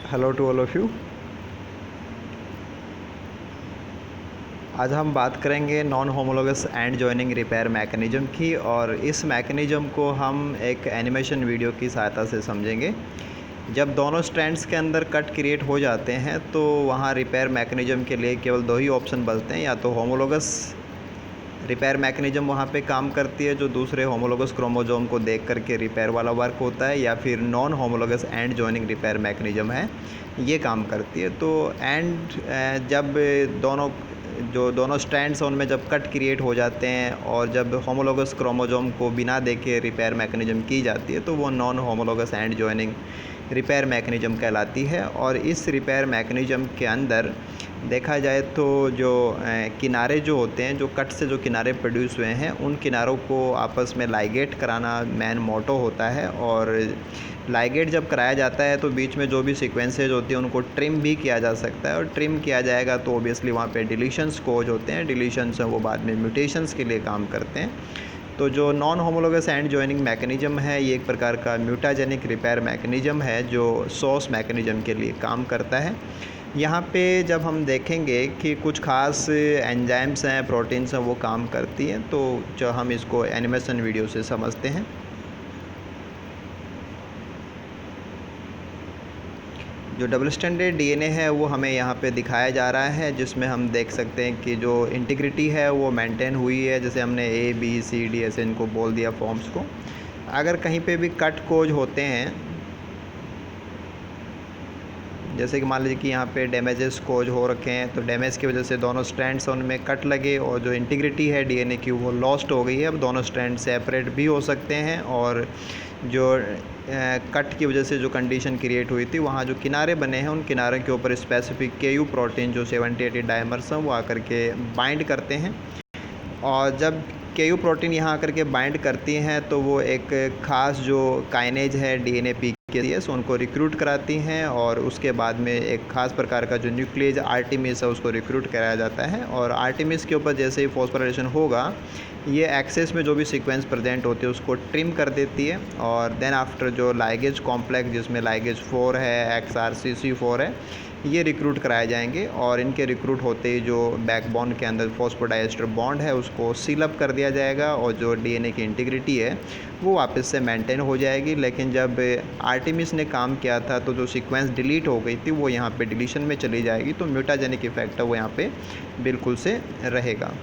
Hello to all of you. आज हम बात करेंगे non homologous end joining repair mechanism की, और इस मैकेनिज़्म को हम एक एनिमेशन वीडियो की सहायता से समझेंगे। जब दोनों स्ट्रैंड्स के अंदर कट क्रिएट हो जाते हैं तो वहाँ रिपेयर मैकेनिज़्म के लिए केवल दो ही ऑप्शन बचते हैं, या तो होमोलोगस रिपेयर मैकेनिज़्म वहाँ पे काम करती है जो दूसरे होमोलोगस क्रोमोसोम को देख करके रिपेयर वाला वर्क होता है, या फिर non homologous end joining repair mechanism है ये काम करती है। तो जब दोनों स्ट्रैंड्स हैं उनमें जब कट क्रिएट हो जाते हैं और जब होमोलोगस क्रोमोसोम को बिना देखे रिपेयर मैकेनिज़्म की जाती है तो वो non homologous end joining repair mechanism कहलाती है। और इस रिपेयर मैकेनिज़्म के अंदर देखा जाए तो जो किनारे जो होते हैं, जो कट से जो किनारे प्रोड्यूस हुए हैं उन किनारों को आपस में लाइगेट कराना मेन मोटो होता है। और लाइगेट जब कराया जाता है तो बीच में जो भी सीक्वेंसेज होती हैं उनको ट्रिम भी किया जा सकता है, और ट्रिम किया जाएगा तो ओबियसली वहाँ पे डिलीशंस कोज होते हैं। डिलीशंस हैं वो बाद में म्यूटेशंस के लिए काम करते हैं। तो जो non homologous end joining mechanism है ये एक प्रकार का म्यूटाजेनिक रिपेयर मैकेनिज़्म है जो सोर्स मैकेनिज़्म के लिए काम करता है। यहाँ पे जब हम देखेंगे कि कुछ ख़ास एंजाइम्स हैं, प्रोटीन्स हैं, वो काम करती हैं, तो जो हम इसको एनिमेशन वीडियो से समझते हैं। जो डबल स्टैंडर्ड डीएनए है वो हमें यहाँ पे दिखाया जा रहा है, जिसमें हम देख सकते हैं कि जो इंटीग्रिटी है वो मेंटेन हुई है। जैसे हमने ए बी सी डी ऐसे इनको बोल दिया फॉर्म्स को। अगर कहीं पे भी कट कोज होते हैं, जैसे कि मान लीजिए कि यहाँ पे डैमेजेस कोज हो रखे हैं, तो डैमेज की वजह से दोनों स्ट्रैंड्स उनमें कट लगे और जो इंटीग्रिटी है डीएनए की वो लॉस्ट हो गई है। अब दोनों स्ट्रैंड सेपरेट भी हो सकते हैं, और जो कट की वजह से जो कंडीशन क्रिएट हुई थी वहाँ जो किनारे बने हैं उन किनारों के ऊपर स्पेसिफिक केयू प्रोटीन जो 70-80 डायमर्स हैं वो आकर के बाइंड करते हैं। और जब केयू प्रोटीन यहाँ आकर के बाइंड करती हैं तो वो एक ख़ास जो काइनेज है डीएनए पीकेएस उनको रिक्रूट कराती हैं, और उसके बाद में एक ख़ास प्रकार का जो न्यूक्लियस आर्टेमिस है उसको रिक्रूट कराया जाता है। और आर्टेमिस के ऊपर जैसे ही फॉस्फोराइलेशन होगा ये एक्सेस में जो भी सीक्वेंस प्रेजेंट होती है उसको ट्रिम कर देती है। और देन आफ्टर जो लाइगेज कॉम्प्लेक्स जिसमें लाइगेज 4 है, XRCC4 है, ये रिक्रूट कराए जाएंगे। और इनके रिक्रूट होते ही जो बैकबोन के अंदर फॉस्फोडाइएस्टर बॉन्ड है उसको सील अप कर दिया जाएगा, और जो डीएनए की इंटीग्रिटी है वो वापस से मेंटेन हो जाएगी। लेकिन जब आर्टेमिस ने काम किया था तो जो सीक्वेंस डिलीट हो गई थी वो यहाँ पे डिलीशन में चली जाएगी, तो म्यूटाजेनिक इफेक्ट है वो यहाँ पे बिल्कुल से रहेगा।